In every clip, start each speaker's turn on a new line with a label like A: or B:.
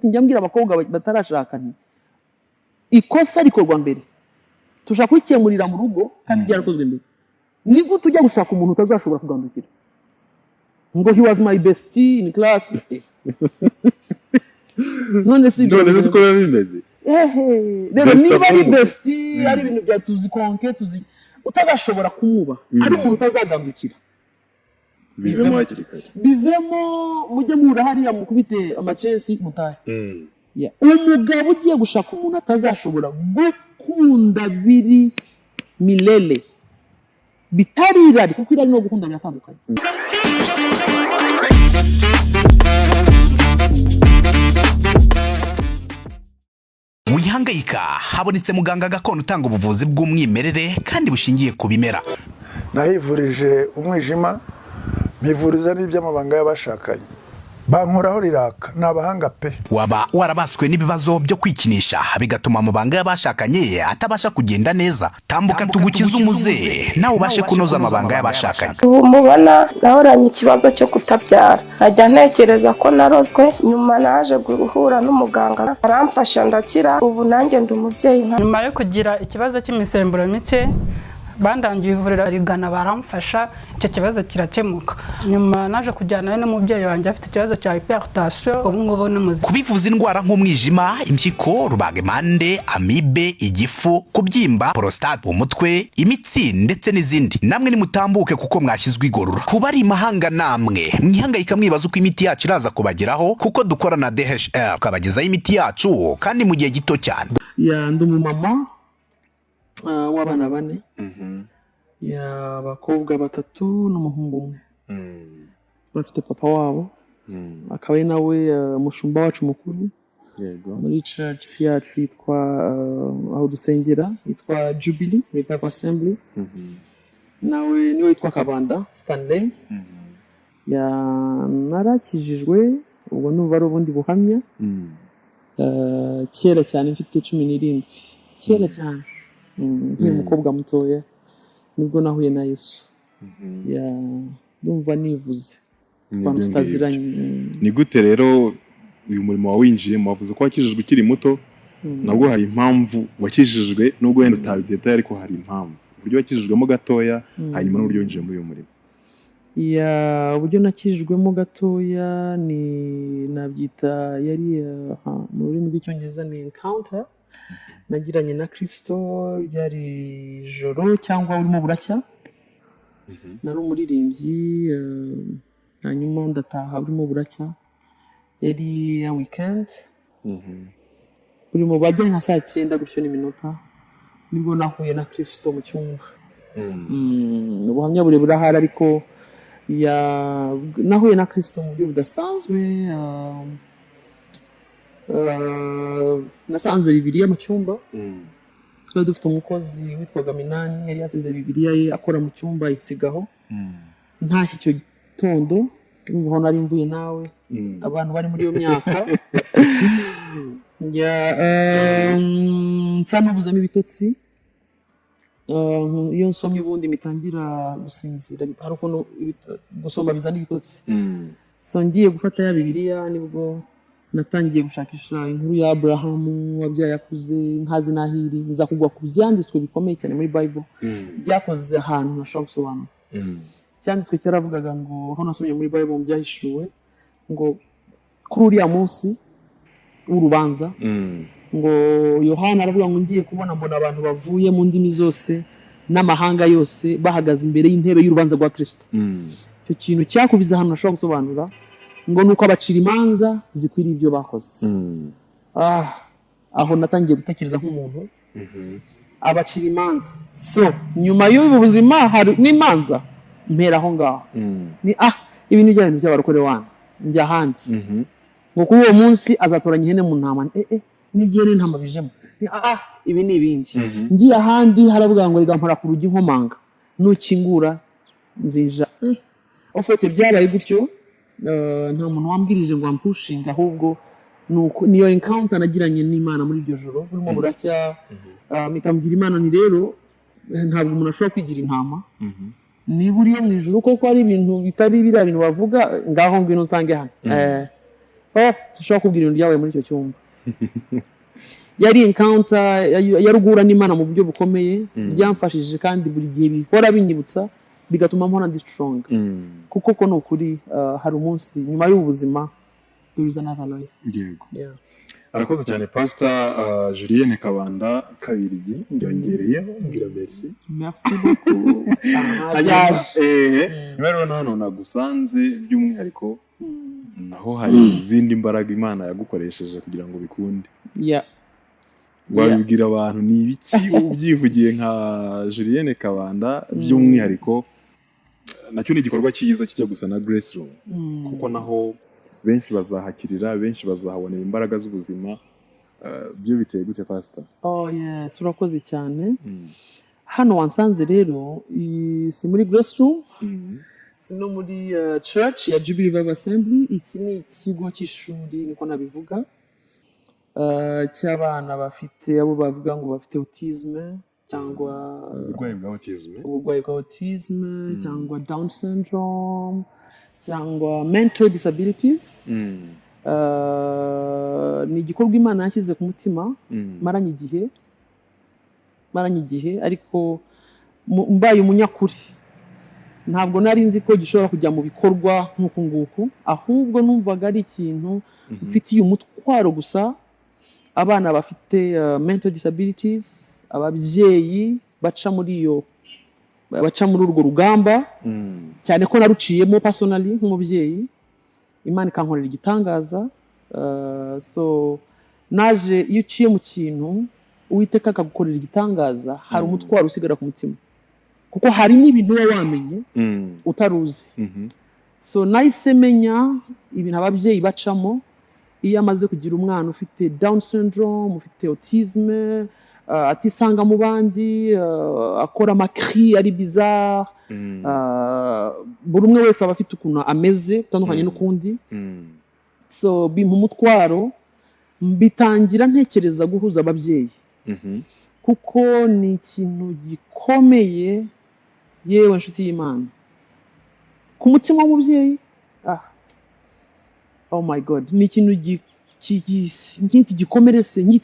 A: fact njya mbwira abakobwa batarashakana ikosa rikorwa mbere tushaka kwikemurira mu rugo kandi byarakozwe mbere ni gute ujya gushaka umuntu utazashobora kugandukira ngo he was my bestie in class none si
B: ko bimeze
A: rero niba ari bestie ari ibintu bya tuzi konke tuzi utazashobora kumwuba ari umuntu utazagandukira bivemo mujye muhura hariya mukubite amacesi mutahe umugabo ugiye gushaka umuntu atazashobora gukunda biri milele bitari irari kuko irari no gukunda biratandukanye.
C: Wihangayika habonetse muganga gakondo utanga ubuvuzi bw'umwimerere kandi bushingiye ku bimera.
D: Nahivurije umwijima mpivuriza n'iby'amabanga y'abashakanye bankoraho riraka nabahanga pe.
C: Waba warabaswe n'ibibazo byo kwikinisha bigatuma amabanga y'abashakanye atabasha kugenda neza, tambuka tugukiza umuze nawe ubashe kunoza amabanga y'abashakanye.
E: Ubu mubona nahoranye ikibazo cyo kutabyara, najya ntekereza ko narozwe, nyuma naje guhura n'umuganga aramfasha ndakira, ubu nanjye ndi umubyeyi.
F: Nyuma yo kugira ikibazo cy'imisemburo mike bandangiye ivurira rigana baramfasha, icyo kibazo kirakemuka. Nyuma naje kujyana n'umubyeyi wanjye afite ikibazo cya hypertension, ubu ngubu n'umuzi.
C: Kubivuza indwara nk'umwijima, impyiko, rubagimpande, amibe, igifu, kubyimba, prostate, umutwe, imitsi ndetse n'izindi, namwe nimutambuke kuko mwashyizwe igorora. Kuba ari imahanga namwe mwihangayika mwibaza uko imiti yacu iraza kubageraho, kuko dukora na DHL kabagezaho imiti yacu kandi mu gihe gito cyane.
A: Ya ndi umumama w'abana 4 ya bakobwa 3 n'umuhungu umwe bafite papa wabo akaba nawe mushumba wacu mukuru muri church yacu yitwa aho dusengera yitwa Jubilee Revival Assembly nawe niwe yitwa Kabanda Stanley ya narakijijwe ubwo numva ari ubundi buhamya kera cyane mfite 17 kera cyane ndi umukobwa mutoya nibwo nahuye na Yesu ya ndumva nivuze kwano tutaziranye.
B: Ni gute rero uyu murimo wawinjiye wavuze ko wakijijwe ukiri muto, nabwo hari impamvu wakijijwe nubwo wenda utabideta ariko hari impamvu uburyo wakijijwemo gatoya hanyuma n'uburyo winjiye muri uyu murimo.
A: Ya uburyo nakijijwemo gatoya ni nabyita yari mu rurimi rw'icyongereza ni encounter nagiranye na Kristo, byari joro cyangwa urimo buracya. Nari umuririmbyi hanyuma ndataha urimo buracya, yari ya weekend urimo bajya nka saa 9 gutyo n'iminota nibwo nahuye na Kristo mu cyumba. Ubuhamya burebure ahari ariko ya nahuye na Kristo mu buryo budasanzwe. Nasanze Bibiliya mu cyumba, twari dufite umukozi witwaga Minani yari yasize Bibiliya ye akora mu cyumba itsigaho. Ntashye icyo gitondo urumva nari mvuye nawe abantu bari muri iyo myaka nsa n'ubuzamo ibitotsi, iyo nsomye ubundi mitangira gusinzira, hari ukuntu gusoma bizana ibitotsi. So ngiye gufata ya Bibiliya nibwo natangiye gushakisha inkuru ya Abrahamu wabyaye akuze nkazi nahiri, nza kugwa ku byanditswe bikomeye cyane muri Bible byakoze ahantu ntashobora gusobanura. Cyanditswe cyaravugaga ngo aho nasomye muri Bible byahishuwe ngo kuri uriya munsi w'urubanza ngo Yohana aravuga ngo ngiye kubona mbona abantu bavuye mu ndimi zose n'amahanga yose bahagaze imbere y'intebe y'urubanza rwa Kristo. Icyo kintu cyakubiza ahantu ntashobora gusobanura ngo nuko abacira imanza zikwiriye ibyo bakoze. Aho natangiye gutekereza nk'umuntu abacira imanza. So nyuma y'ubu buzima hari n'imanza mpera aho ngaho ni ibintu by'abantu by'abarokore wana njya ahandi ngo kuri uwo munsi azatoranya ihene mu ntama n'igihene ntama bijemo ibi ni ibindi. Ngiye ahandi haravuga ngo rigampora ku rugi nkomanga nukingura nzinja. Ofete byabaye gutyo, nta muntu wambwirije ngo ampushinga, ahubwo niyo encounter nagiranye n'Imana muri iryo joro burimo buracya. Mitambwira Imana ni rero ntabwo umuntu ashobora kwigira intama, niba uriyo mu ijuru koko ari ibintu bitari biriya bintu bavuga ngaho ngwino usange hano. sinshobora kubwira ibintu byabaye muri icyo cyumba yari encounter yarugura n'Imana mu buryo bukomeye byamfashije kandi buri gihe bikora binyibutsa bigatuma mpora ndi strong kuko ko no kuri hari umunsi nyuma y'ubuzima there is another life.
B: Yego. Arakoze cyane Pastor Julienne Kabanda Kabirigi byongereyeho ngira merci.
A: Merci beaucoup.
B: Rero hano nagusanze by'umwihariko naho hari izindi mbaraga Imana yagukoresheje kugira ngo bikunde. Wabibwira abantu ni ibiki ubyivugiye nka Julienne Kabanda by'umwihariko nacyo ni igikorwa cyiza kijya gusa na Grace Room kuko naho benshi bazahakirira benshi bazahabonera imbaraga z'ubuzima byo biteye gute Pastor?
A: Yes, urakoze cyane. Hano wansanze rero si muri Grace Room si no muri church ya Jubilee Revival Assembly. Iki ni ikigo cy'ishuri niko nabivuga cy'abana bafite abo bavuga ngo bafite autisme cyangwa uburwayi bwa autisme cyangwa Down syndrome cyangwa mental disabilities. Ni igikorwa Imana yashyize ku mutima maranye igihe ariko mbaye umunyakuri ntabwo nari nzi ko gishobora kujya mu bikorwa nk'uku nguku, ahubwo numvaga ari ikintu mfitiye umutwaro gusa abana bafite mental disabilities, ababyeyi baca muri urwo rugamba cyane ko naruciyemo personally nk'umubyeyi. Imana ikankorera igitangaza. So naje iyo uciye mu kintu Uwiteka akagukorera igitangaza hari umutwaro usigara ku mutima kuko hari n'ibintu uba wamenye utaruzi. So nahise menya ibintu ababyeyi bacamo iyo amaze kugira umwana ufite Down syndrome, ufite autisme, atisanga mu bandi, akora amakri ari bizarre, buri umwe wese aba afite ukuntu ameze utandukanye n'ukundi. So bimpa umutwaro mbitangira ntekereza guhuza ababyeyi kuko ni ikintu gikomeye yewe nshuti y'Imana ku mutima w'umubyeyi. Oh my God, ni ikintu nk'iki gikomerese ni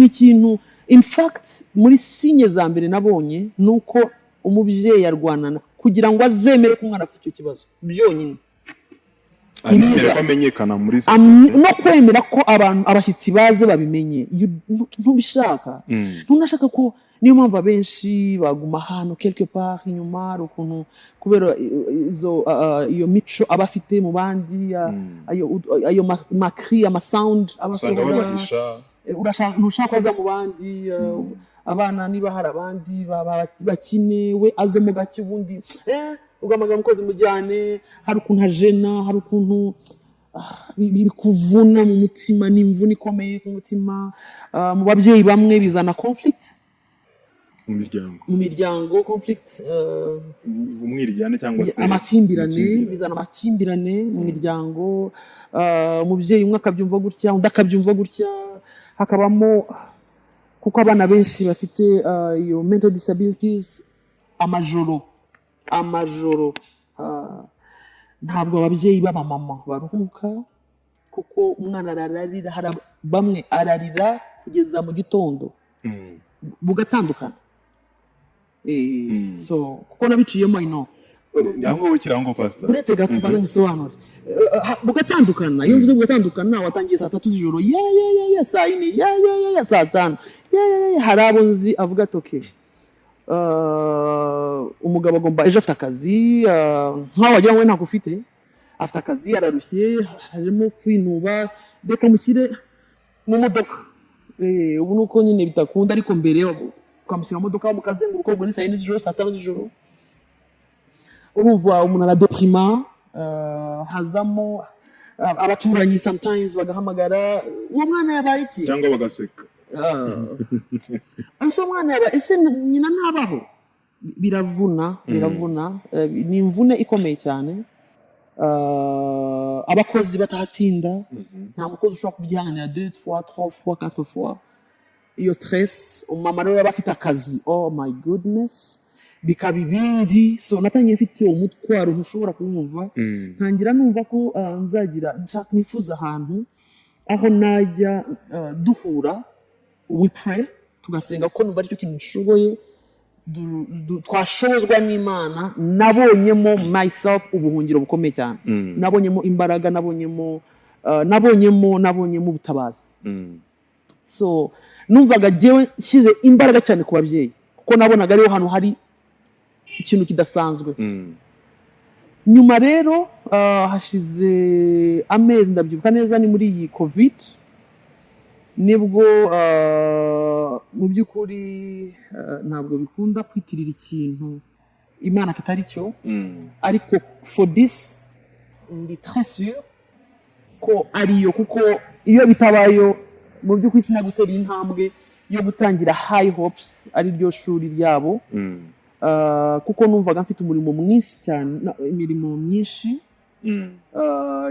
A: ikintu in fact muri sinye za mbere nabonye nuko umubyeyi arwanana kugira ngo azemere ko umwana afite icyo kibazo byonyine.
B: Amenyekana muri society
A: no kwemera ko abashyitsi baze babimenye. Ntubishaka ntunashaka ko niyo mpamvu abenshi baguma hano quelque part inyuma ari ukuntu kubera iyo mico aba afite mu bandi ayo makri amasound abasohora ntushaka aza mu bandi abana niba hari abandi bakine we azemo gake ubundi ugamagara umukozi mujyane. Hari ukuntu ajena, hari ukuntu biri kuvuna mu mutima, n'imvune ikomeye ku mutima. Mu babyeyi bamwe bizana conflict mu miryango conflict,
B: umwiryane cyangwa se
A: amakimbirane, bizana amakimbirane mu miryango. Umubyeyi umwe akabyumva gutya undi akabyumva gutya, hakabamo kuko abana benshi bafite iyo mental disabilities amajoro ntabwo ababyeyi b'abamama baruhuka kuko umwana ararira, bamwe ararira kugeza mu gitondo bugatandukana. So kuko nabiciyemo ino
B: yango w'ikirango Pastor
A: uretse gato baza ngisobanura bugatandukana. Iyo mvuze bugatandukana watangiye saa 3 z'ijoro saa 4 saa 5 hari abo nzi avuga ati okay umugabo agomba ejo afite akazi nkaho wagira ngo ntabwo ufite, afite akazi ararushye hajemo kwinuba reka mushyire mu modoka. Ubu nuko nyine bitakunda ariko mbere ukamushyira mu modoka mukazenguruka ubwo ni saa 4 z'ijoro saa 5 z'ijoro urumva umuntu aradeprima. Hazamo abaturanyi sometimes bagahamagara uwo mwana yabaye iki
B: cyangwa bagaseka
A: ese umwana yabaye ese nyina ntabaho. Biravuna ni imvune ikomeye cyane. Abakozi batahatinda, nta mukozi ushobora kubyihanganira 2 fois 3 fois 4 fois. Iyo stress umama rero yaba afite akazi, oh my goodness, bikaba ibindi. So natangiye mfite umutwaro ntushobora kumva, ntangira numva ko nzagira nshaka nifuza ahantu aho najya duhura we pray tugasenga ko numva aricyo kintu nshoboye twashobozwa n'Imana. Nabonyemo myself ubuhungiro bukomeye cyane, nabonyemo imbaraga, nabonyemo ubutabazi. So numvaga jewe nshyize imbaraga cyane ku babyeyi kuko nabonaga ariho hano hari ikintu kidasanzwe. Nyuma rero hashize amezi ndabyibuka neza ni muri iyi covid nibwo mu by'ukuri ntabwo bikunda kwitirira ikintu Imana kitari cyo, ariko for this ndi très sûr ko ariyo, kuko iyo bitabayo mu by'ukuri sinagutera intambwe yo gutangira High Hopes ari ryo shuri ryabo. Kuko numvaga mfite umurimo mwinshi cyane, imirimo myinshi,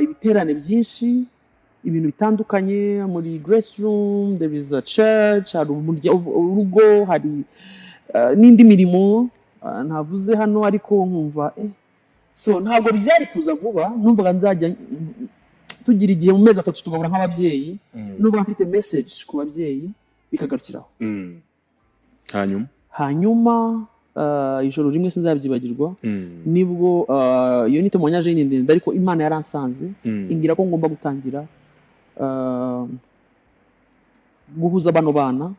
A: ibiterane byinshi, ibintu bitandukanye. Muri Grace Room there is a church, hari urugo, hari n'indi mirimo ntavuze hano, ariko nkumva so ntabwo byari kuza vuba. Numvaga nzajya tugira igihe mu mezi 3 tugahura nk'ababyeyi, numvaga mfite message ku babyeyi bikagarukiraho. Hanyuma ijoro rimwe sinzabyibagirwa, nibwo iyo ni témoignage ndende, ariko Imana yaransanze imbwira ko ngomba gutangira guhuza bano bana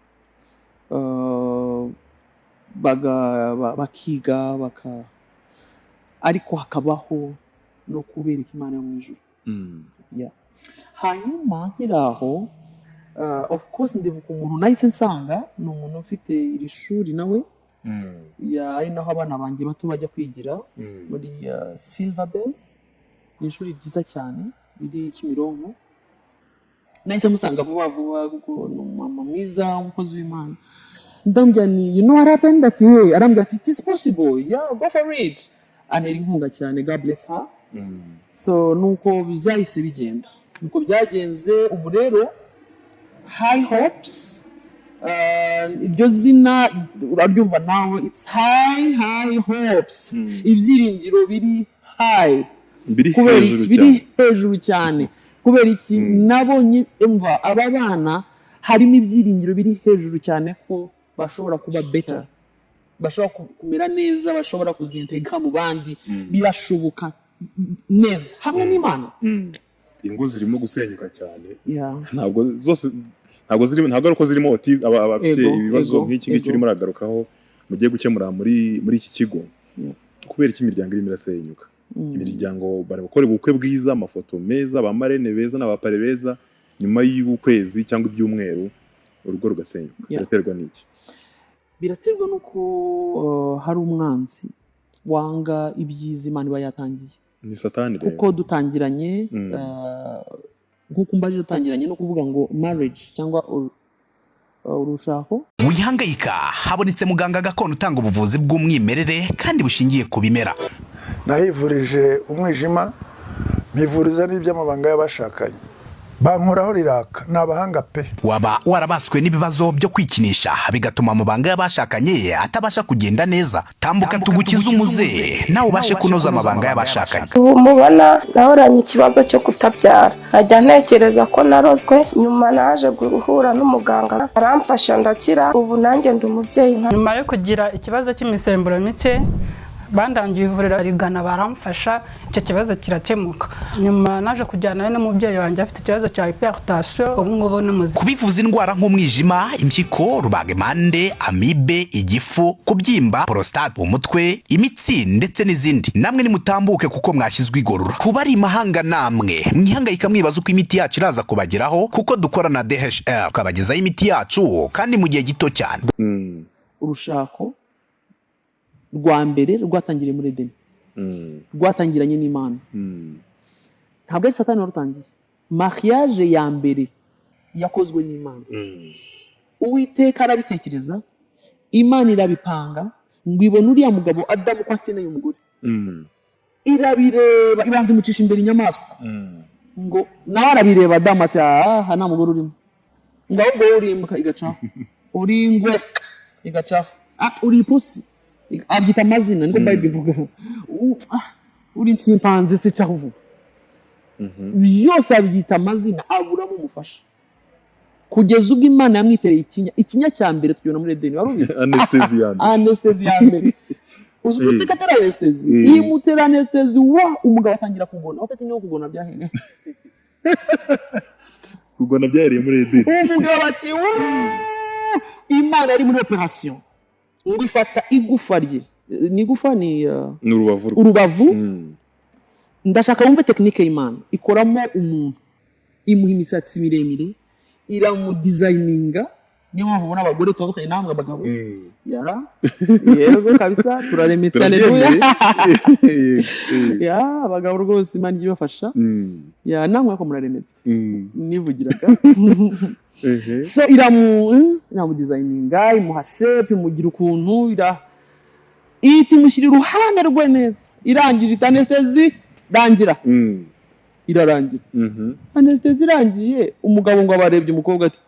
A: bakiga ariko hakabaho no kubereka Imana yo mu ijuru. Hanyuma nkiraho of course ndibuka umuntu nahise nsanga ni umuntu ufite iri shuri nawe ari naho abana banjye bato bajya kwigira muri Silver Bells. Ni ishuri ryiza cyane riri Kimironko. Nahise musanga vuba kuko ni umumama mwiza, umukozi w'Imana. Ndambwira ni you know what happened, that arambwira ati it is possible, yeah, go for it. Anera inkunga cyane, God bless her. So nuko bizahise bigenda, nuko byagenze. Ubu rero High Hopes, iryo zina uraryumva nawe, it's high hopes. Ibyiringiro biri high, biri hejuru cyane. Kubera iki nabonye umva aba bana harimo ibyiringiro biri hejuru cyane ko bashobora kuba better, bashobora kumera neza, bashobora kuzintegra mu bandi, birashoboka neza hamwe n'Imana.
B: Ingo zirimo gusenyuka cyane, ntabwo ariko zirimo abafite ibibazo nk'iki ngiki urimo uragarukaho mugiye gukemura muri iki kigo. Kubera iki imiryango irimo irasenyuka? Imiryango bari gukora ubukwe bwiza, amafoto meza, abamarene beza n'abapare beza, nyuma y'ukwezi cyangwa ibyumweru urugo rugasenyuka. Biraterwa n'iki?
A: Biraterwa nuko hari umwanzi wanga ibyiza Imana iba yatangiye.
B: Ni Satani rero.
A: Kuko dutangiranye nk'uko mbaje dutangiranye no kuvuga ngo marriage cyangwa urushako.
C: Wihangayika, habonetse muganga gakondo utanga ubuvuzi bw'umwimerere kandi bushingiye ku bimera.
D: Nahivurije umwijima, mpivuriza n'iby'amabanga y'abashakanye, bankoraho riraka, n'abahanga pe.
C: Waba warabaswe n'ibibazo byo kwikinisha bigatuma amabanga y'abashakanye atabasha kugenda neza? Tambuka tugukize umuze nawe ubashe kunoza amabanga y'abashakanye.
E: Ubu mubona nahoranye ikibazo cyo kutabyara, nkajya ntekereza ko narozwe, nyuma naje guhura n'umuganga aramfasha ndakira, ubu nanjye ndi umubyeyi.
F: Nyuma yo kugira ikibazo cy'imisemburo mike bandangiye ivuriro rigana baramfasha, icyo kibazo kirakemuka. Nyuma naje kujyana n'umubyeyi wanjye afite ikibazo cya hypertension, ubu ngubu ni muzima.
C: Kubivuza indwara nk'umwijima, impyiko, rubagimpande, amibe, igifu, kubyimba, prostate, umutwe, imitsi ndetse n'izindi, namwe nimutambuke kuko mwashyizwe igorora. Kuba ari imahanga namwe mwihangayika mwibaza uko imiti yacu iraza kubageraho, kuko dukora na DHL tukabagezaho imiti yacu kandi mu gihe gito cyane.
A: Urushako rwa mbere rwatangiriye muri Edeni, rwatangiranye n'Imana. Ntabwo ari Satani warutangiye. Mariage ya mbere yakozwe n'Imana. Uwiteka arabitekereza, Imana irabipanga, ngo ibone uriya mugabo Adamu ko akeneye umugore. Irabireba, ibanza imucisha imbere inyamaswa, ngo nawe arabireba Adamu ati aha nta mugore urimo, ngo ahubwo urimbuka igacaho, uri ingwe igacaho, uri ipusi abyita amazina, niko Bible ivuga, uri chimpanzee se cyavuga. byose abyita amazina aburamo umufasha kugeza ubwo Imana yamwitereye ikinya cya mbere tubona muri Edeni wari ubizi anesthesia ya mbere uzubuteka atari anesthesia imutera anesthesia umugabo atangira kugona afite niyo kugona byahereye
B: kugona byahereye muri Edeni
A: umugabo ati Imana ari muri operation ngo ifata igufa rye ni igufa ni urubavu ndashaka wumve tekinike y'Imana ikoramo umuntu imuha imisatsi miremire iramudesigninga niyo mpamvu ubona abagore tutandukanye namwe abagabo yego kabisa turaremetse haleluya abagabo rwose Imana ibafasha namwe ko muraremetse nivugiraga so iramudesigninga imuha shape imugira ukuntu itimushyira uruhande rwe neza irangije anesthesia rangira irarangira anesthesia irangiye umugabo ngo abarebye umukobwa ati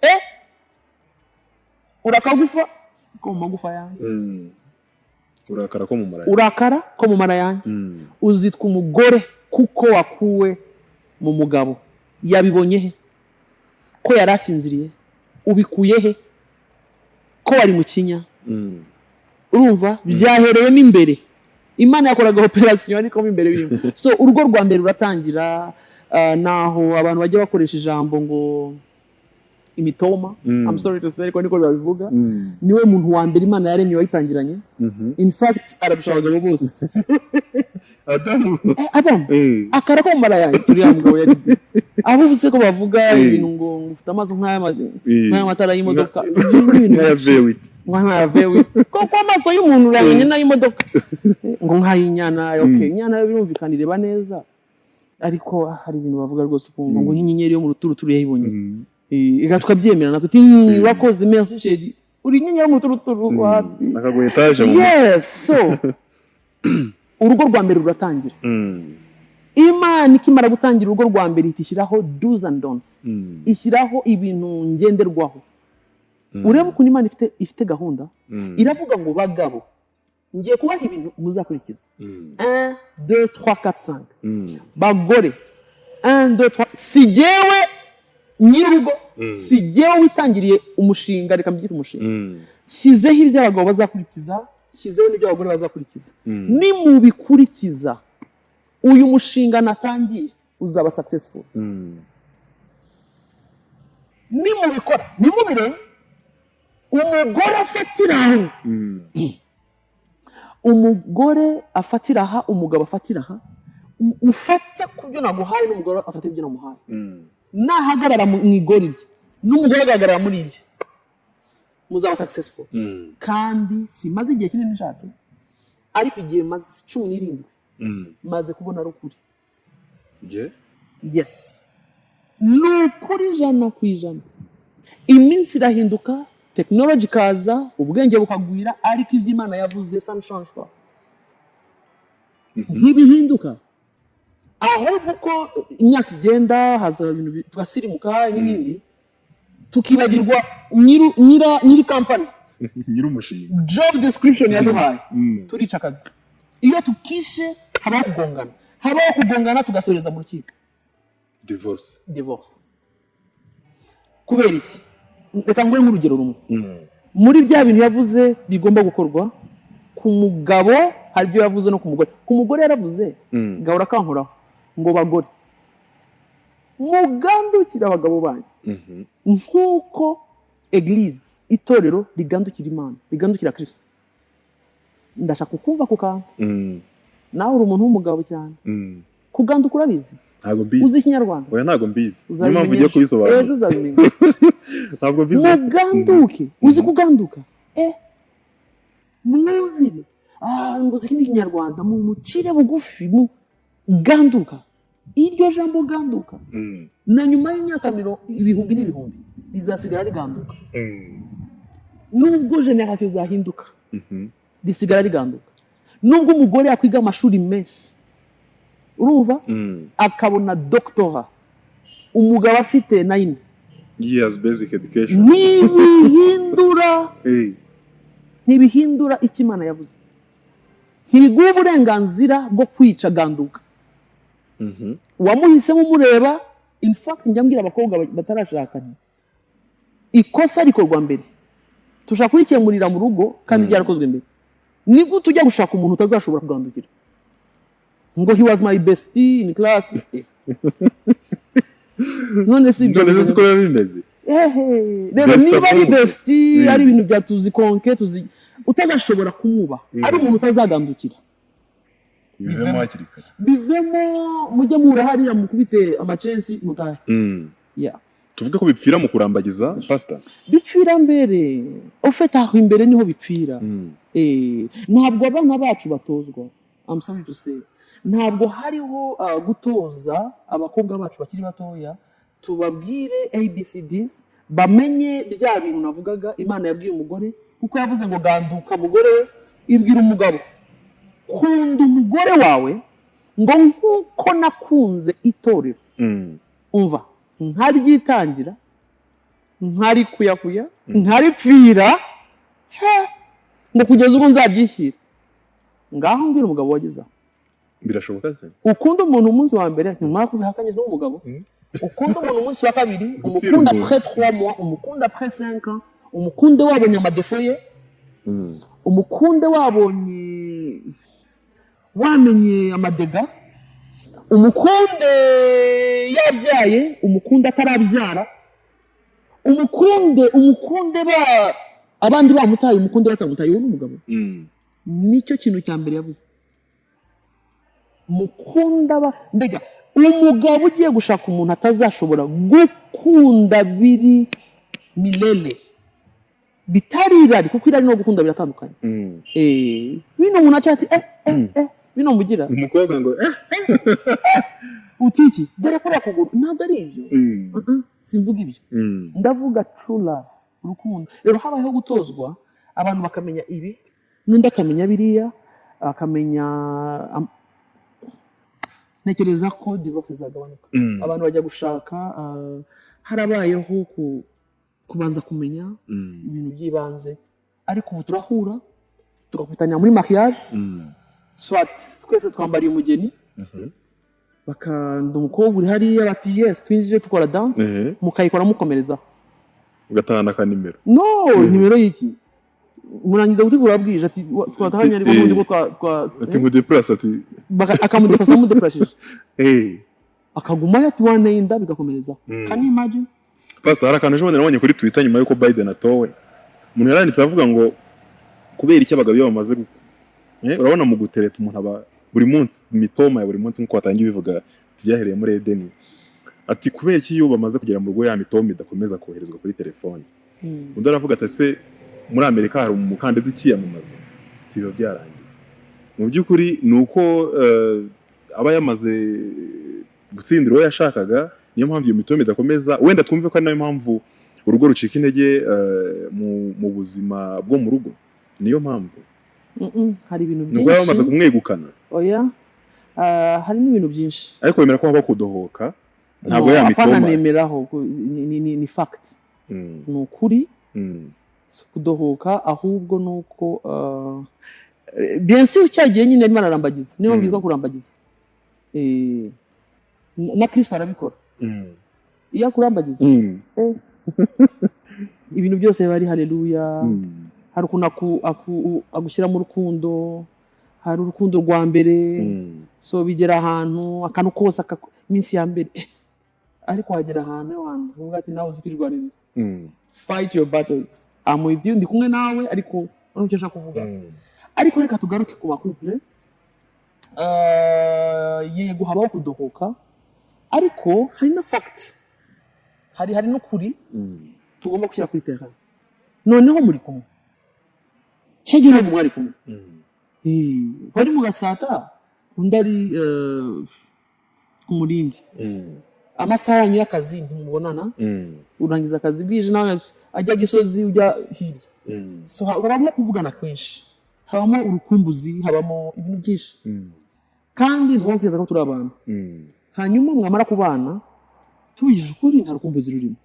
A: urakagufa ko mu magufa yanjye urakara ko mu mara yanjye uzitwa umugore kuko wakuwe mu mugabo yabibonye he ko yarasinziriye ubikuye he ko wari mu kinya urumva byahereyemo imbere Imana yakoraga operation ariko mo imbere birimo so urugo rwa mbere ruratangira naho abantu bajya bakoresha ijambo ngo imitoma I'm sorry to say ariko niko babivuga niwe muntu wa mbere Imana yaremye wayitangiranye in fact arabishaka bose Adam akara ko mara yanjye turi mugabo yari abo buse ko bavuga ibintu ngo ufite amazi nk'aya matara y'imodoka nk'aya ko amaso y'umuntu uranye n'ay'imodoka ngo nk'ayinyana inyana birumvikana ireba neza ariko hari ibintu bavuga rwose kumva ngo nk'inyenyeri yo mu ruturuturu yayibonye igatwa byemera natwe ati wakoze merci chérie uri inyenyeri yo mu ruturuturu
B: akago etage
A: yes so urugo rwa mbere ruratangira Imana ikimara gutangira urugo rwa mbere itishyiraho do's and don'ts ishyiraho ibintu ngenderwaho urebe ukuntu Imana ifite gahunda iravuga ngo bagabo ngiye kubaha ibintu muzakurikiza 1 2 3 4 5 bagore 1 2 3 sigewe nyirugo sigewe witangiriye umushinga reka mbyite umushinga shizeho ibyo abagabo bazakurikiza shizeho n'ibyo abagore bazakurikiza ni mu bikurikiza uyu mushinga natangiye uzaba successful ni mu bikora ni mu bire umugore afatira aha umugabo afatira aha ufate kubyo naguhaye n'umugore afate ibyo namuhaye nahagarara mu igori rye n'umugore agaragara muri rye muzaba successful kandi simaze igihe kinini nshatse ariko igihe maze 17 maze kubona rukuri yes nukuri 100% iminsi irahinduka technology kaza ubwenge bukagwira ariko ibyo Imana yavuze ça ne change pas ntibihinduka ahubwo ko imyaka igenda haza ibintu tugasirimuka n'ibindi tukibagirwa nyiri company
B: nyir'umushinga
A: job description yaduhaye turica akazi iyo tukishe habaho kugongana tugasoreza mu rukiko divorce kubera iki reka nguhe nk'urugero rumwe muri bya bintu yavuze bigomba gukorwa ku mugabo hari ibyo yavuze no ku mugore yaravuze gahora kankoraho ngo bagore mugandukira abagabo banyu nk'uko eglise itorero rigandukira Imana rigandukira Kristo ndashaka kukumva ku kantu nawe uri umuntu w'umugabo cyane kuganduka urabizi
B: ntabwo mbizi
A: uzi Ikinyarwanda
B: oya ntabwo mbizi niyo mpamvu ugiye kubisobanura
A: ejo uzabimenya
B: ntabwo mbizi
A: muganduke uzi kuganduka mwumvire ngo uzi Ikinyarwanda mu mucire bugufi mu ganduka iryo jambo ganduka na nyuma y'imyaka ibihumbi n'ibihumbi rizasigara riganduka nubwo generation zahinduka risigara riganduka nubwo umugore yakwiga amashuri menshi urumva akabona doctora umugabo afite 9
B: years basic education
A: ntibihindura Imana yavuze ntibiguha uburenganzira bwo kwica ganduka wamuhisemo umureba. In fact njya mbwira abakobwa batarashakana ikosa rikorwa mbere, tushaka kurikemurira mu rugo kandi ryarakozwe mbere. Ni gute ujya gushaka umuntu utazashobora kugandukira ngo he was my bestie in class? None si
B: ko bimeze.
A: Rero niba ari bestie ari ibintu bya tuzi konke tuzi utazashobora kumwuba ari umuntu utazagandukira. Bivemo mujye muhura hariya mukubite amachensi mutahe.
B: Tuvuge ko bipfira mu kurambagiza pastor.
A: Bipfira mbere ofete aho imbere niho bipfira. Ntabwo abana bacu batozwa. I'm sorry to say. Ntabwo hariho gutoza abakobwa bacu bakiri batoya tubabwire ABCD bamenye bya bintu navugaga Imana yabwiye umugore kuko yavuze ngo ganduka mugore we ibwira umugabo kunda umugore wawe ngo nkuko nakunze itorero. Umva nkaryitangira nkari kuyakuya nkaripfira ngo kugeza ubwo nzabyishyira. Ngaho mbwira umugabo wagize
B: birashoboka se
A: ukunda umuntu umunsi wa mbere nyuma kubihakanye n'umugabo ukunda umuntu umunsi wa kabiri umukunda après 3 mois umukunda après 5 ans umukunde wabonye amadefo ye umukunde wabonye wamenye amadega umukunde yabyaye umukunde atarabyara umukunde ba abandi bamutaye umukunde batamutaye wowe n'umugabo. Nicyo kintu cya mbere yavuze mukunda ba mbega umugabo ugiye gushaka umuntu atazashobora gukunda biri milele bitari irari kuko irari no gukunda biratandukanye. Bino umuntu acyati bino mugira
B: umukobwa ngo
A: utiki dore ko yakuguru ntabwo ari ibyo. Simvuga ibyo ndavuga true love urukundo. Rero habayeho gutozwa abantu bakamenya ibi n'undi akamenya biriya akamenya. Ntekereza ko divorce zagabanuka abantu bajya gushaka harabayeho kubanza kumenya ibintu by'ibanze ariko ubu turahura tugakubitanya muri mariage soit twese twambariye umugeni bakanda umukobwa uri hariya bati yes twinjije tukora dance mukayikora mukomerezaho
B: ugatahana ka nimero.
A: Nimero y'iki murangiza gutegura bwije ati twatahanye ariko n'undi ko
B: ati ngo deplace ati
A: akamudeplace amudeplashije akaguma yati wanenda bigakomereza. Can you imagine?
B: Pastor harakantu ejo nabonye kuri Twitter nyuma yuko Biden atowe umuntu yaranditse avuga ngo kubera iki abagabo bamaze urabona mu gutereta umuntu aba buri munsi mitoma ya buri munsi nko watangiye bivuga tubyahereye muri Edeni ati kubera iki iyo bamaze kugera mu rugo ya mitoma idakomeza koherezwa kuri telefone. Undi aravuga ati se muri Amerika hari umukandida ukiyamamaza tiba byarangiye mu by'ukuri nuko aba yamaze gutsindira uwo yashakaga niyo mpamvu iyo mitoma idakomeza. Wenda twumve ko ari nayo mpamvu urugo rucika intege mu buzima bwo mu rugo niyo mpamvu
A: hari ibintu byinshi
B: nubwo bamaze kumwegukana.
A: Hari n'ibintu byinshi
B: ariko wemera ko haba kudohoka ntabwo ya mitoma
A: apana nemeraho ni fact ni ukuri kudohoka ahubwo nuko bien sûr cyagiye nyine Imana arambagiza niyo mbizwa kurambagiza na Kristo arabikora iyo kurambagiza ibintu byose bari haleluya. Hari ukuntu agushyira mu rukundo hari urukundo rwa mbere so bigera ahantu akantu kose iminsi ya mbere ariko hagera ahantu uvuga ati nawe uzikwirwanira fight your battles with you ndi kumwe nawe ariko icyo nshaka kuvuga ariko reka tugaruke ku bakouple yego habaho kudohoka ariko hari na fact hari n'ukuri tugomba gushyira kuri terrain. Noneho muri kumwe cyangwa mu mwari kumwe bari mu Gatsata undi ari ku Murindi amasaha yanyu y'akazi ntimubonana urangiza akazi bwije nawe ajya Gisozi ujya hirya so habamo kuvugana kwinshi habamo urukumbuzi habamo ibintu byinshi kandi ntwakwiza ko turi abantu hanyuma mwamara kubana tubijije ukuri nta rukumbuzi rurimo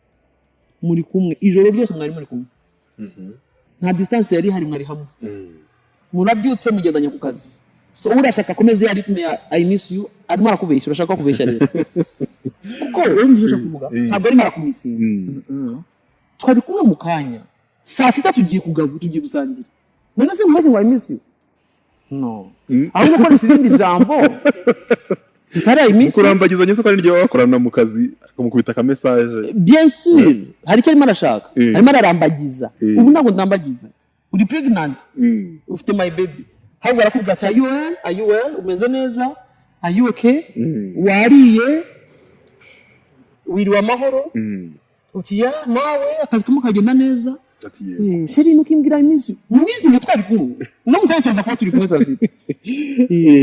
A: muri kumwe ijoro ryose mwari muri kumwe nta distance yari hari mwari hamwe murabyutse mugendanye ku kazi so urashaka komeza ya ritme ya I miss you arimo arakubeshya urashaka kubeshya rero kuko wumva ushaka kuvuga ntabwo arimo arakumisinga twari kumwe mu kanya saa sita tugiye gusangira none se mubaze ngo I miss you no ahubwo ukoresha irindi jambo itari I miss you
B: kurambagiza nyese ko ari ryo bakorana mu kazi akamukubita ka message
A: bien sûr hari icyo arimo arashaka arimo ararambagiza ubu ntabwo ndambagiza uri pregnant ufite my baby ahubwo arakubwira ati are you well umeze neza are you okay wariye wiriwe amahoro uti ya nawe akazi kamwe kagenda neza sheri nukimbwira imizi mumizi ngo twari kumwe no mukantoza kuba turi kumwe saa sita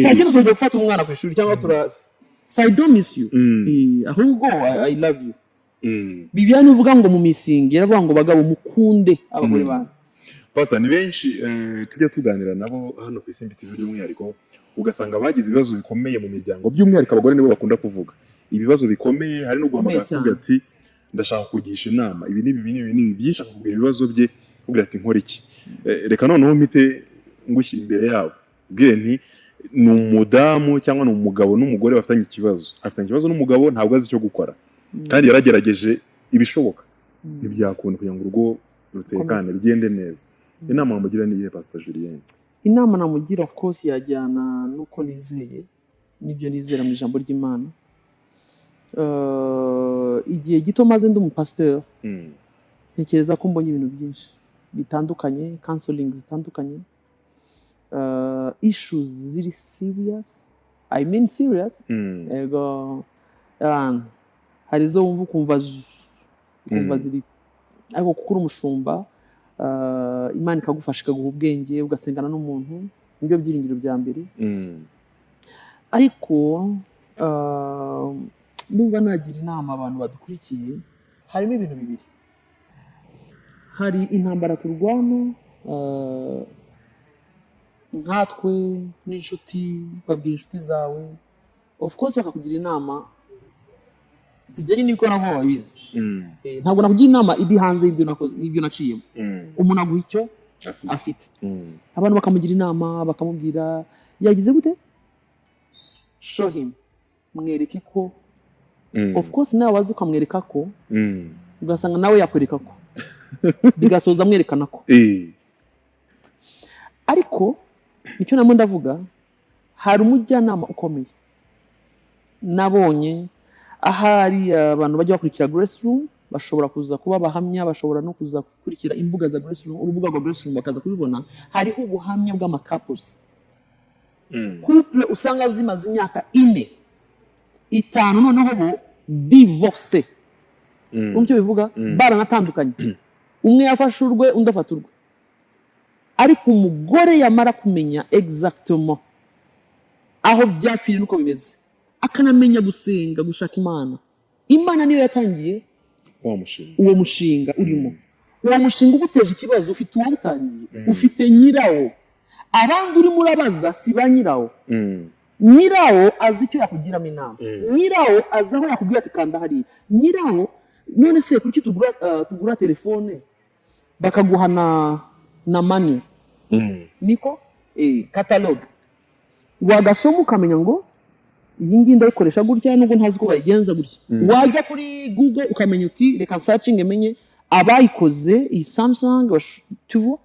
A: saa kino tujya gufata umwana ku ishuri cyangwa so I don't miss you ahubwo I love you Bibiane uvuga ngo mu misingi yaravuga ngo bagabo mukunde abagore bana
B: Pastor ni benshi tujya tuganira nabo hano ku Isimbi TV by'umwihariko ugasanga bagize ibibazo bikomeye mu miryango by'umwihariko abagore nibo bakunda kuvuga ibibazo bikomeye hari no guhamagara kuvuga ati ndashaka kugisha inama ibi ni byinshi akubwira ibibazo bye kugira ati nkora iki reka noneho mpite ngushyira imbere yabo ubwire nti ni umudamu cyangwa ni umugabo n'umugore bafitanye ikibazo n'umugabo ntabwo azi icyo gukora kandi yaragerageje ibishoboka ntibyakunda kugira ngo urugo rutekane rigende neza inama namugira ni iyihe Pastor Julien
A: inama namugira of course yajyana nuko nizeye nibyo nizera mu ijambo ry'Imana igihe gito maze ndi umupasteur ntekereza ko mbonye ibintu byinshi bitandukanye counseling zitandukanye issues ziri serious I mean serious ego hari zo wumva ukumva ziri ariko kuko uri umushumba Imana ikagufasha ikaguha ubwenge ugasengana n'umuntu nibyo byiringiro bya mbere ariko ndumva nagira inama abantu badukurikiye harimo ibintu bibiri hari intambara turwana nkatwe n'inshuti babwira inshuti zawe of course bakakugira inama zijyanye n'ibyo nabo babizi ntabwo nakugira inama idi hanze y'ibyo nakoze n'ibyo naciyemo umuntu aguha icyo afite abantu bakamugira inama bakamubwira yagize gute show him mwereke ko of course nawe wazi ukamwereka ko ugasanga nawe yakwereka ko bigasoza mwerekana ko ariko icyo namwe ndavuga hari umujyanama ukomeye nabonye ahari abantu bajya bakurikira Grace Room bashobora kuza kuba bahamya bashobora no kuza gukurikira imbuga za Grace Room urubuga rwa Grace Room bakaza kubibona hariho ubuhamya bw'amacouples couple usanga zimaze imyaka 4-5 noneho bo divorce umcyo bivuga baranatandukanye umwe yafashe urwe undi afata urwe ariko umugore yamara kumenya exactement aho byapfiriye nuko bimeze akanamenya gusenga gushaka Imana niyo yatangiye uwo mushinga urimo uwo mushinga uguteje ikibazo ufite uwo utangiye ufite nyirawo abandi uri murabaza si ba nyirawo nyirawo azi icyo yakugiramo inama nyirawo azi aho yakubwira ati kanda hariya nyirawo none se kuki tugura telefone bakaguha na manu niko catalogue wagasoma ukamenya ngo iyi ngiyi ndayikoresha gutya nubwo ntazi ko bayigenza gutya wajya kuri Google ukamenya uti reka searching emenye abayikoze iyi Samsung tu vois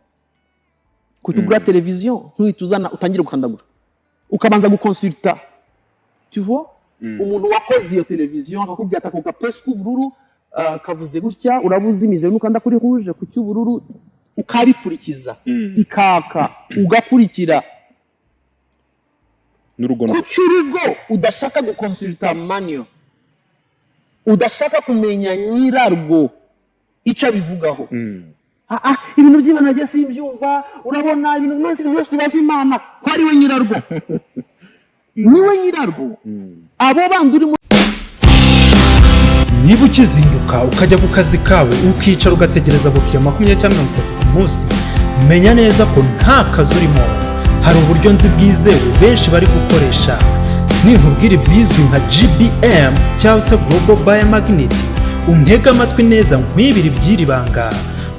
A: kutugura television ntuyituzana utangire gukandagura ukabanza gukonsulta tu vois umuntu wakoze iyo television akakubwira ati ako gapesi k'ubururu kavuze gutya urabuzimije n'ukanda kuri rouge ku cy'ubururu ukabikurikiza ikaka ugakurikira
B: n'urugo
A: kucyurugo udashaka gukonsulta manual udashaka kumenya nyirarwo icyo bivugaho ibintu by'Imana nagiye simbyumva urabona ibintu byose tubaza Imana ko ari we nyirarwo niwe nyirarwo abo bandi urimo
G: niba ukizinduka ukajya ku kazi kawe ukicara ugategereza abakiriya 20 cyangwa 30 ku munsi menya neza ko nta kazi urimo hari uburyo nzi bwizewe benshi bari gukoresha ninkubwira bizwi nka GBM cyangwa se Global Biomagnet untega amatwi neza nkwibiri byiribanga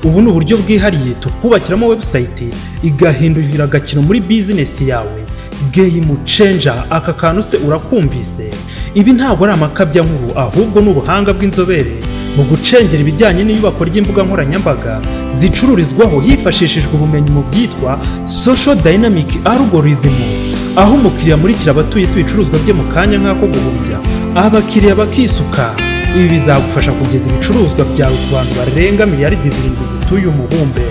G: ubu ni uburyo bwihariye tukubakiramo website igahindurira agakino muri business yawe game changer. Aka kantu se urakumvise? Ibi ntabwo ari amakabya nkuru, ahubwo n'ubuhanga bw'inzobere mu gucengera ibijyanye n'iyubako ry'imbuga nkoranyambaga zicururizwaho hifashishijwe ubumenyi mu byitwa social dynamic algorithm, aho umukiriya amurikira abatuye isi ibicuruzwa bye mu kanya nk'ako guhumbya abakiriya bakisuka. Ibi bizagufasha kugeza ibicuruzwa byawe ku bantu barenga miliyaridi 7 zituye umubumbe,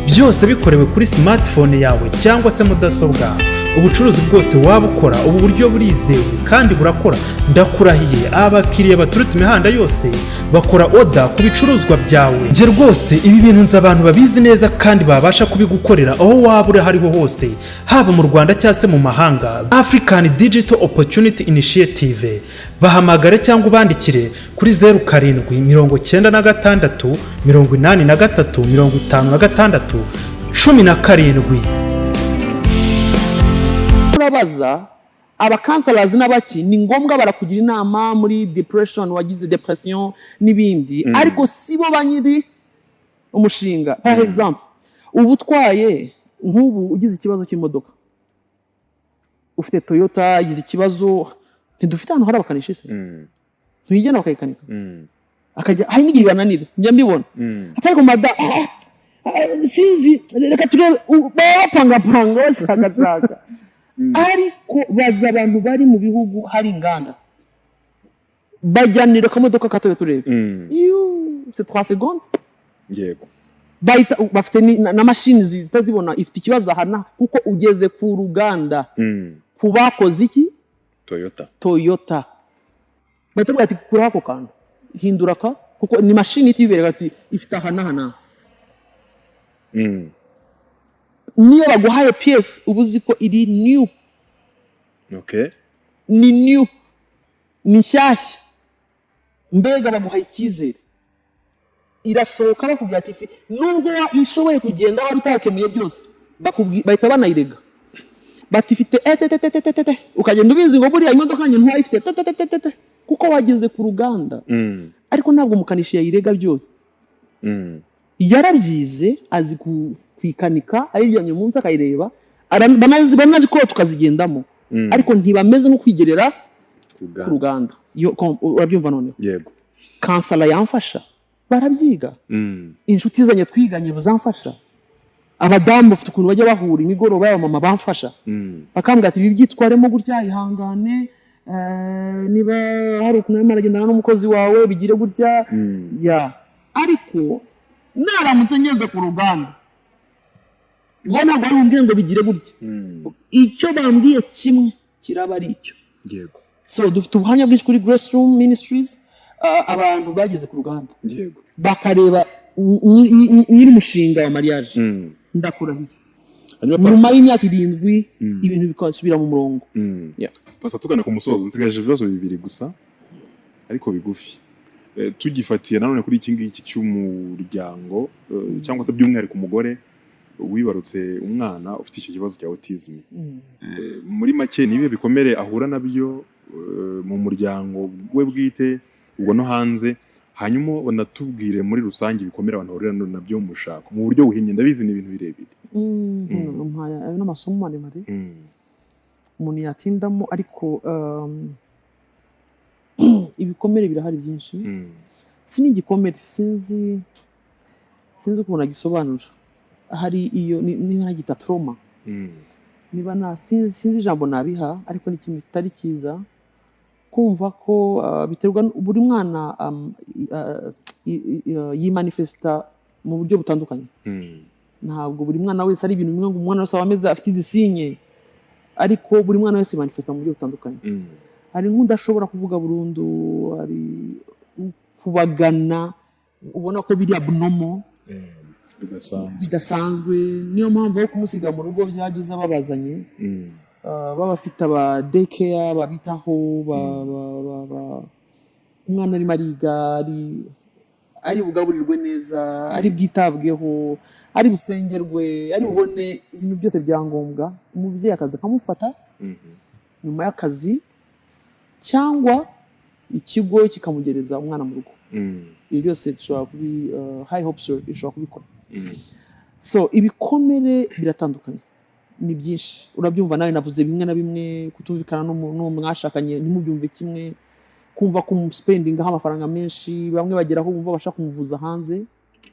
G: byose bikorewe kuri smartphone yawe cyangwa se mudasobwa. Ubucuruzi bwose waba ukora, ubu buryo burizewe kandi burakora. Ndakurahiye, abakiriya baturutse imihanda yose bakora order ku bicuruzwa byawe. Nje rwose ibi bintu nzi abantu babizi neza kandi babasha kubigukorera aho waba uri hariho hose, haba mu Rwanda cyangwa se mu mahanga. African Digital Opportunity Initiative. Bahamagare cyangwa ubandikire kuri 0796 83 56 17.
A: Urabaza abakansalazi n'abaki ni ngombwa barakugira inama muri depression, wagize depression n'ibindi, ariko sibo banyiri umushinga. Par exemple, ubutwaye nk'ubu ugize ikibazo cy'imodoka, ufite Toyota igize ikibazo, ntidufite ahantu hari abakanishi se, ntuyigena bakayikanika, akajya hari n'igihe bananira, njya mbibona atari ku mada sinzi, reka turebe bapanga bashaka ariko baza abantu bari mu bihugu hari inganda bajyanira akamodoka katoye turebe c'est 3 secondes,
B: yego
A: bafite na machine zitazibona ifite ikibazo hana kuko ugeze ku ruganda kubakoze iki Toyota batabwa ati kuri hako kandi hindura ka kuko ni machine itibereka ati ifite hana niyo baguhaye pièce ubuzi ko iri new.
B: Okay.
A: Ni new, ni nshyashya, mbega baguhaye icyizere, irasohoka bakubwira ati nubwo ishoboye kugenda wari utakemuye byose bahita banayirega bati ifite ukagenda ubizi ngo buriya imodoka nyine ntwayifite kuko wageze ku ruganda, ariko ntabwo umukanishi yayirega byose. Yarabyize azi kwikanika, ayijyanye munsi akayireba, banazi ko tukazigendamo, ariko ntibameze nko kwigerera ku ruganda. Urabyumva none?
B: Yego.
A: Kansala yamfasha barabyiga, inshuti zanye twiganye bazamfasha, abadamu bafite ukuntu bajya bahura imigoroba y'abamama bamfasha, bakambwira ati ibi byitwaremo gutya, ihangane, niba hari ukuntu arimo aragendana n'umukozi wawe bigire gutya ya. Ariko naramutse ngeze ku ruganda ngo ntabwo ari bumbwire ngo bigire gutya, icyo bambwiye kimwe kiraba ari icyo.
B: Yego.
A: So dufite ubuhamya bwinshi kuri Grace Room Ministries, abantu bageze ku ruganda,
B: yego,
A: bakareba nyiri umushinga wa mariage. Ndakurahiye nyuma y'imyaka 7 ibintu bikasubira mu murongo.
B: Pasa tugana ku musozo, nsigaje ibibazo 2 gusa ariko bigufi. Tugifatiye nanone kuri iki ngiki cy'umuryango cyangwa se by'umwihariko umugore wibarutse umwana ufite icyo kibazo cya autism, muri make nibihe bikomere ahura nabyo mu muryango we bwite ubwo no hanze, hanyuma banatubwire muri rusange ibikomere abantu bahurira nabyo mu mushako mu buryo buhinnye. Ndabizi ni ibintu birebire,
A: ayo n'amasomo maremare umuntu yatindamo, ariko ibikomere birahari byinshi. Sinigikomere, sinzi ukuntu agisobanura. Hari iyo niba gita trauma, niba sinzi ijambo nabiha, ariko ni ikintu kitari cyiza kumva ko biterwa buri mwana yimanifesta mu buryo butandukanye. Ntabwo buri mwana wese ari ibintu bimwe ngo umwana wese ameze afite izisinye, ariko buri mwana wese manifesta mu buryo butandukanye. Hari nk'udashobora kuvuga burundu, hari kubagana ubona ko biri abnormal, bidasanzwe. Niyo mpamvu yo kumusiga mu rugo byagize ababazanye, baba bafite aba daycare babitaho, umwana arimo ariga, ari bugaburirwe neza, ari bwitabweho, ari busengerwe, ari bubone ibintu byose byangombwa. Umubyeyi akaza akamufata nyuma y'akazi cyangwa ikigo kikamugereza umwana mu rugo. Ibyo byose dushobora kubi high hopes ishobora kubikora. So ibikomere biratandukanye. ni byinshi urabyumva nawe navuze bimwe na bimwe kutumvikana n'uwo mwashakanye ntimubyumve kimwe kumva ko spendingaho amafaranga menshi bamwe bageraho bumva bashaka kumuvuza hanze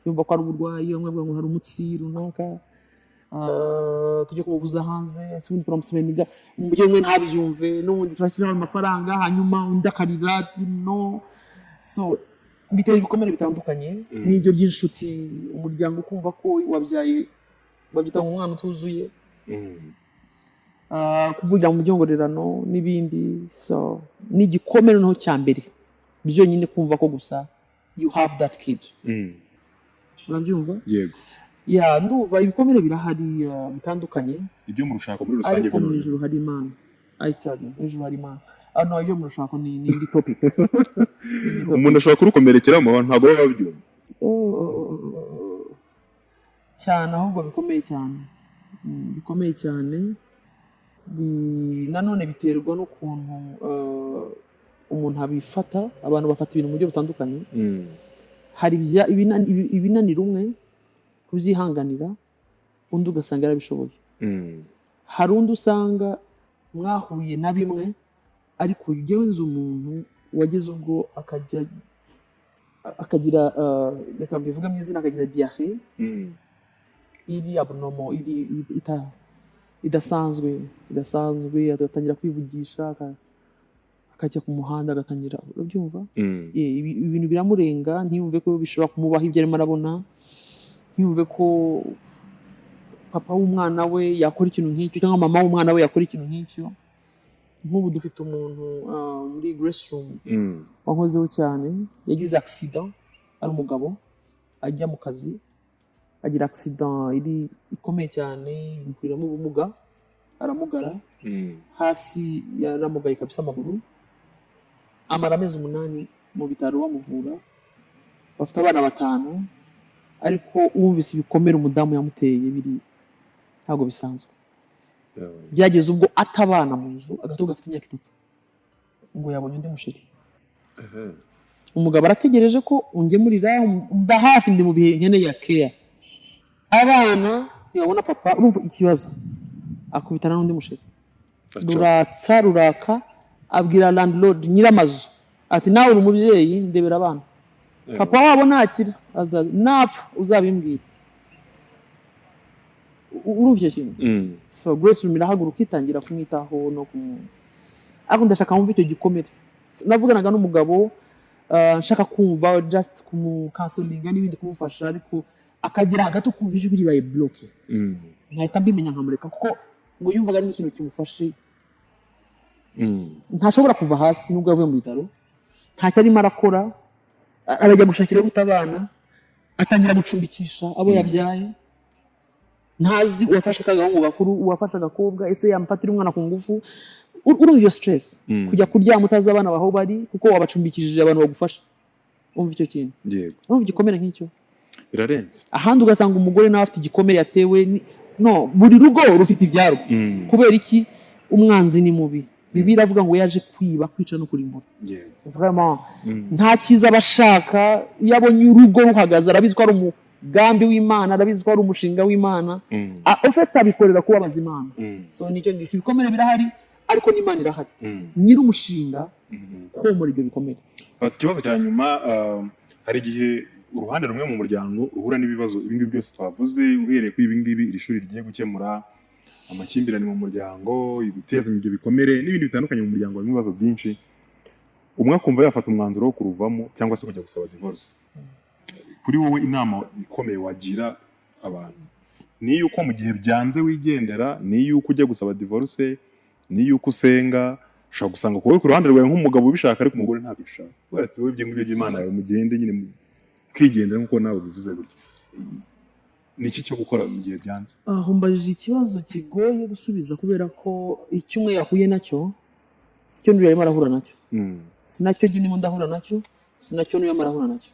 A: yumva ko ari uburwayi bamwe bavuga ngo hari umutsi runaka tujye kumuvuza hanze ese ubundi turamuspendinga mu buryo bumwe ntabyumve n'ubundi turashyiraho amafaranga hanyuma undi akarira no so bitera ibikomere bitandukanye n'ibyo by'inshuti umuryango ukumva ko wabyaye babyita umwana utuzuye kuvugira mu byongorerano n'ibindi so ni igikomere noneho cya mbere byonyine kumva ko gusa you have that kid urabyumva
B: yego
A: ya ndumva ibikomere birahari bitandukanye
B: ibyo mu rushako muri rusange
A: ariko mu ijuru hari Imana ayitari mu ijuru hari Imana no ibyo mu rushako ni indi topic
B: umuntu ashobora kurukomerekeramo ntabwo baba babyumva
A: cyane ahubwo bikomeye cyane nanone biterwa n'ukuntu umuntu abifata abantu bafata ibintu mu buryo butandukanye hari ibinanira umwe kubyihanganira undi ugasanga yarabishoboye hari undi usanga mwahuye na bimwe ariko ujyewe nzi umuntu wageze ubwo akagira reka mbivuga mu izina akagira diarrhée iri abnormal idasanzwe agatangira kwivugisha akajya ku muhanda agatangira urabyumva ibintu biramurenga ntiyumve ko bishobora kumubaho ibyo arimo arabona ntiyumve ko papa w'umwana we yakora ikintu nk'icyo cyangwa mama w'umwana we yakora ikintu nk'icyo nk'ubu dufite umuntu muri Grace Room wankozeho cyane yagize accident ari umugabo ajya mu kazi agira accident ikomeye cyane imukuriramo ubumuga aramugara hasi yaramugaye kabisa amaguru amara amezi 8 mu bitaro bamuvura bafite abana 5 ariko wumvise ibikomere umudamu yamuteye biri ntabwo bisanzwe byageze ubwo atabana mu nzu agatuga afite imyaka 3 ngo yabonye undi musheri umugabo arategereje ko ungemurira mba hafi ndi mu bihe nkeneye ya care abana ntibabona papa urumva ikibazo akubitana n'undi musheri ruraka abwira landlord nyiramazu ati nawe uri umubyeyi ndebera abana papa wabo nakira napfa uzabimbwira uruvye kintu so Grace rumirahaguruka itangira kumwitaho no ako ndashaka kumva icyo gikomere navuganaga n'umugabo nshaka kumva just kumukansolinga n'ibindi kumufasha ariko akagira hagati ukumva ijwi ribaye bloke nkahita mbimenya nkamureka kuko ngo yumvaga ari ikintu kimufashe ntashobora kuva hasi nubwo yavuye mu bitaro ntacyo arimo arakora arajya gushakira gutabana atangira gucumbikisha abo yabyaye ntazi uwafashe akagahungu gakuru uwafashe agakobwa ese yamufatira umwana ku ngufu urumva iyo stress kujya kuryama utazi abana baho bari kuko wabacumbikishije abantu bagufasha umva icyo kintu
B: yego
A: urumva igikomere nk'icyo
B: birarenze
A: ahandi ugasanga umugore nawe afite igikomere yatewe no buri rugo rufite ibyaro kubera iki umwanzi ni mubi Bibiliya iravuga ngo yaje kwiba kwica no kurimbura vraiment nta kiza bashaka iyo abonye urugo ruhagaze arabizi ko ari umugambi w'Imana arabizi ko ari umushinga w'Imana ofete abikorera kubabaza Imana so nicyo ngicyo ibikomere birahari ariko n'Imana irahari nyiri umushinga komora ibyo bikomere
B: ikibazo cya nyuma hari igihe uruhande rumwe mu muryango ruhura n'ibibazo ibingibi byose twavuze uhereye kuri ibingibi iri shuri rigiye gukemura amakimbirane mu muryango ibiteza ibyo bikomere n'ibindi bitandukanye mu muryango harimo ibibazo byinshi umwe akumva yafata umwanzuro wo kuruvamo cyangwa se kujya gusaba divorce kuri wowe inama ikomeye wagira abantu ni yuko mu gihe byanze wigendera ni yuko ujya gusaba divorce ni yuko usenga ushobora gusanga kuwe ku ruhande rwawe nk'umugabo ubishaka ariko umugore ntabishaka waretse wowe ibyo ngibyo by'Imana yawe mugende nyine kwigendera nk'uko nawe bivuze gutyo niki cyo gukora mu gihe byanze
A: mbajije ikibazo kigoye gusubiza kubera ko icyo umwe yahuye nacyo sicyo n'uyu arimo arahura nacyo sinacyo ndimo ndahura nacyo sinacyo n'uyu arimo arahura nacyo